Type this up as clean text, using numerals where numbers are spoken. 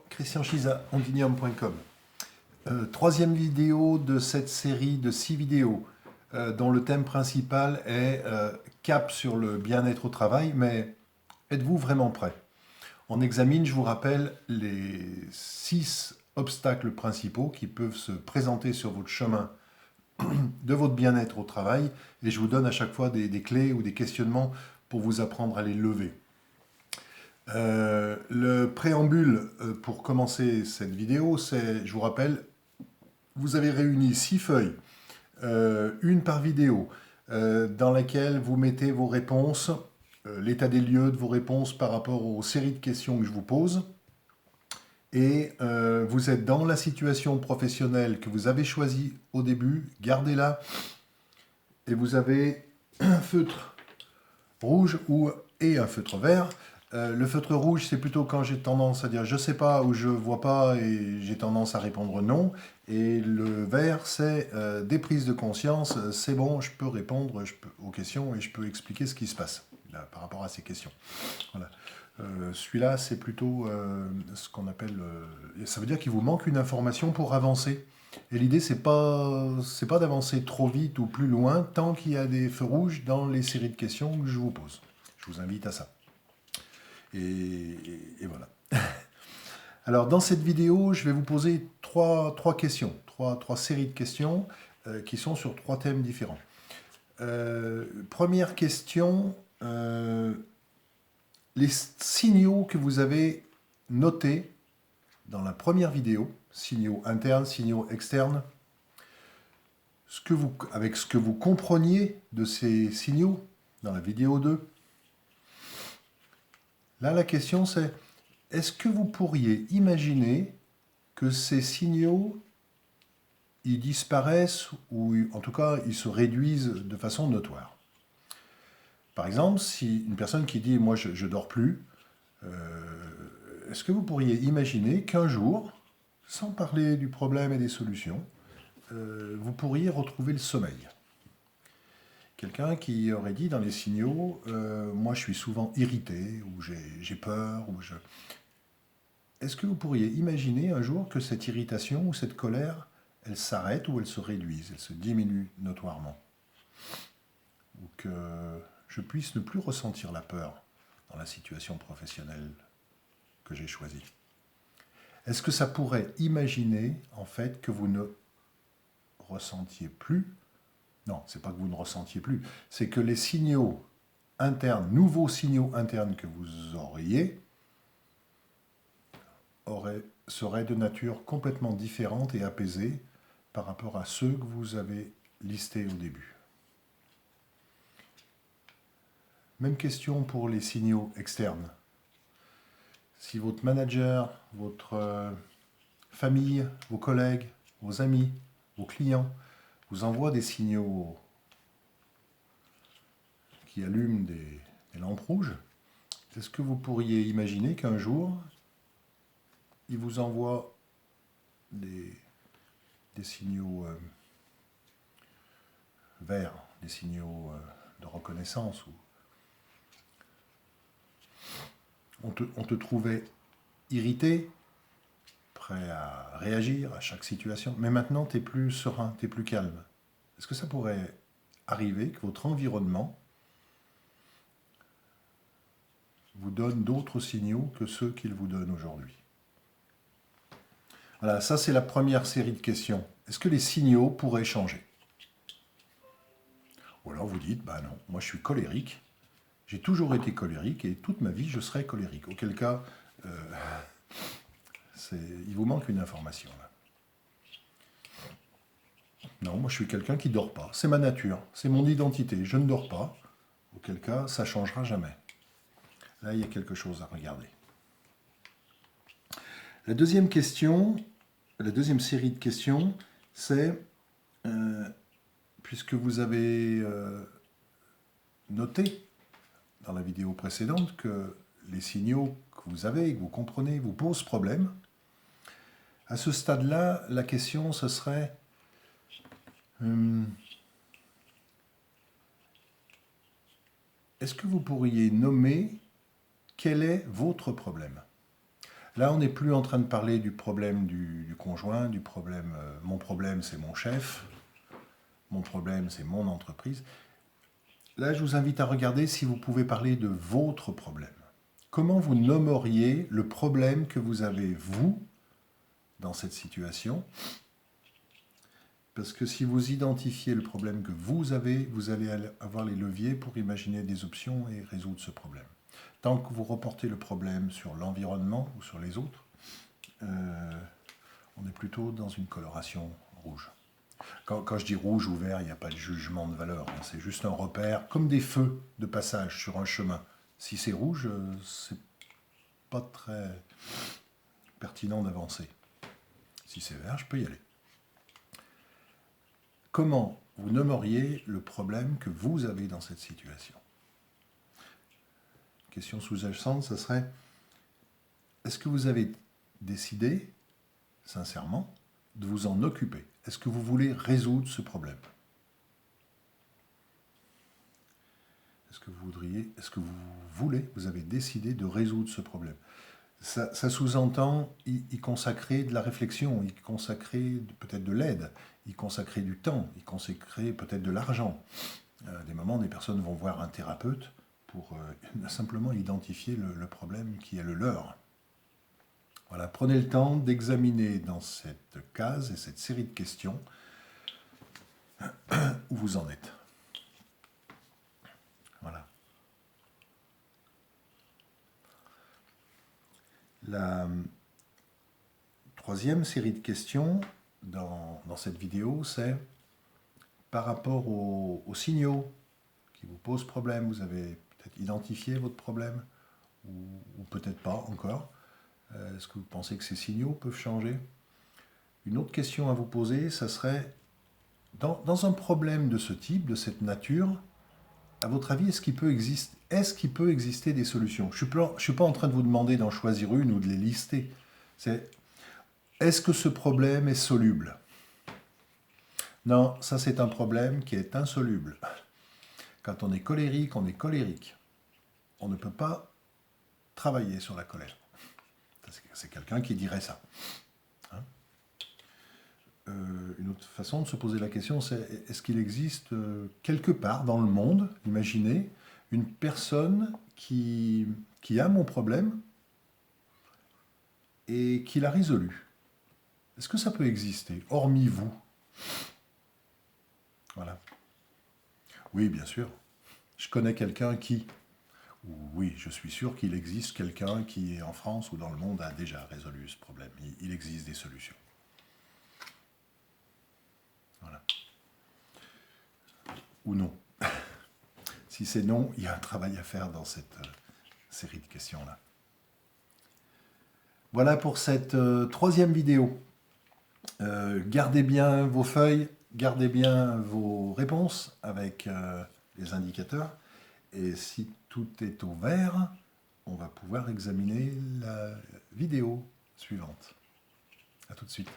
Christian Chiza, ondinium.com. Troisième vidéo de cette série de 6 vidéos dont le thème principal est cap sur le bien-être au travail, mais êtes-vous vraiment prêt? On examine, je vous rappelle, les 6 obstacles principaux qui peuvent se présenter sur votre chemin de votre bien-être au travail et je vous donne à chaque fois des clés ou des questionnements pour vous apprendre à les lever. Le préambule pour commencer cette vidéo, c'est, je vous rappelle, vous avez réuni 6 feuilles, une par vidéo, dans laquelle vous mettez vos réponses, l'état des lieux de vos réponses par rapport aux séries de questions que je vous pose. Et vous êtes dans la situation professionnelle que vous avez choisie au début, gardez-la, et vous avez un feutre rouge et un feutre vert. Le feutre rouge, c'est plutôt quand j'ai tendance à dire je sais pas ou je vois pas et j'ai tendance à répondre non. Et le vert, c'est des prises de conscience. C'est bon, je peux répondre aux questions et je peux expliquer ce qui se passe là, par rapport à ces questions. Voilà. Celui-là, c'est plutôt ce qu'on appelle. Ça veut dire qu'il vous manque une information pour avancer. Et l'idée, c'est pas d'avancer trop vite ou plus loin tant qu'il y a des feux rouges dans les séries de questions que je vous pose. Je vous invite à ça. Et voilà. Alors, dans cette vidéo, je vais vous poser trois questions, trois séries de questions qui sont sur 3 thèmes différents. Première question, les signaux que vous avez notés dans la première vidéo, signaux internes, signaux externes, avec ce que vous compreniez de ces signaux dans la vidéo 2. Là, la question c'est, est-ce que vous pourriez imaginer que ces signaux, ils disparaissent ou en tout cas, ils se réduisent de façon notoire? Par exemple, si une personne qui dit « moi, je ne dors plus », est-ce que vous pourriez imaginer qu'un jour, sans parler du problème et des solutions, vous pourriez retrouver le sommeil? Quelqu'un qui aurait dit dans les signaux moi je suis souvent irrité, ou j'ai peur, ou je... Est-ce que vous pourriez imaginer un jour que cette irritation ou cette colère, elle s'arrête ou elle se réduise, elle se diminue notoirement? Ou que je puisse ne plus ressentir la peur dans la situation professionnelle que j'ai choisie? Est-ce que ça pourrait imaginer en fait que vous ne ressentiez plus? Non, c'est pas que vous ne ressentiez plus, c'est que les signaux internes, nouveaux signaux internes que vous auriez, seraient de nature complètement différente et apaisée par rapport à ceux que vous avez listés au début. Même question pour les signaux externes. Si votre manager, votre famille, vos collègues, vos amis, vos clients vous envoient des signaux qui allument des lampes rouges, est-ce que vous pourriez imaginer qu'un jour, ils vous envoient des signaux verts, des signaux de reconnaissance, où on te trouvait irrité, prêt à réagir à chaque situation, mais maintenant tu es plus serein, tu es plus calme. Est-ce que ça pourrait arriver que votre environnement vous donne d'autres signaux que ceux qu'il vous donne aujourd'hui? Voilà, ça c'est la première série de questions. Est-ce que les signaux pourraient changer? Ou alors vous dites, bah non, moi je suis colérique, j'ai toujours été colérique et toute ma vie je serai colérique. Auquel cas, il vous manque une information là. Non, moi je suis quelqu'un qui ne dort pas. C'est ma nature, c'est mon identité. Je ne dors pas. Auquel cas, ça ne changera jamais. Là, il y a quelque chose à regarder. La deuxième question, la deuxième série de questions, c'est, puisque vous avez noté dans la vidéo précédente que les signaux que vous avez, que vous comprenez, vous posent problème, à ce stade-là, la question, ce serait est-ce que vous pourriez nommer quel est votre problème? Là, on n'est plus en train de parler du problème du conjoint, du problème, mon problème c'est mon chef, mon problème c'est mon entreprise. Là, je vous invite à regarder si vous pouvez parler de votre problème. Comment vous nommeriez le problème que vous avez, vous, dans cette situation? Parce que si vous identifiez le problème que vous avez, vous allez avoir les leviers pour imaginer des options et résoudre ce problème. Tant que vous reportez le problème sur l'environnement ou sur les autres, on est plutôt dans une coloration rouge. Quand je dis rouge ou vert, il n'y a pas de jugement de valeur, hein, c'est juste un repère, comme des feux de passage sur un chemin. Si c'est rouge, c'est pas très pertinent d'avancer. Si c'est vert, je peux y aller. Comment vous nommeriez le problème que vous avez dans cette situation? Question sous-jacente, ça serait: est-ce que vous avez décidé, sincèrement, de vous en occuper? Est-ce que vous voulez résoudre ce problème? Est-ce que vous voulez, vous avez décidé de résoudre ce problème? Ça sous-entend y consacrer de la réflexion, y consacrer peut-être de l'aide, y consacrer du temps, y consacrer peut-être de l'argent. À des moments, des personnes vont voir un thérapeute pour simplement identifier le problème qui est le leur. Voilà, prenez le temps d'examiner dans cette case et cette série de questions où vous en êtes. Voilà. La troisième série de questions dans cette vidéo, c'est par rapport aux signaux qui vous posent problème. Vous avez peut-être identifié votre problème ou peut-être pas encore. Est-ce que vous pensez que ces signaux peuvent changer? Une autre question à vous poser, ça serait, dans un problème de ce type, de cette nature, à votre avis, est-ce qu'il peut exister des solutions? Je ne suis pas en train de vous demander d'en choisir une ou de les lister. Est-ce que ce problème est soluble? Non, ça c'est un problème qui est insoluble. Quand on est colérique, on est colérique. On ne peut pas travailler sur la colère. C'est quelqu'un qui dirait ça. Hein? Une autre façon de se poser la question, c'est: est-ce qu'il existe quelque part dans le monde, imaginez, une personne qui a mon problème et qui l'a résolu? Est-ce que ça peut exister, hormis vous? Voilà. Oui, bien sûr. Je connais quelqu'un qui... Oui, je suis sûr qu'il existe quelqu'un qui, en France ou dans le monde, a déjà résolu ce problème. Il existe des solutions. Voilà. Ou non. Si c'est non, il y a un travail à faire dans cette série de questions-là. Voilà pour cette troisième vidéo. Gardez bien vos feuilles, gardez bien vos réponses avec les indicateurs. Et si tout est au vert, on va pouvoir examiner la vidéo suivante. À tout de suite.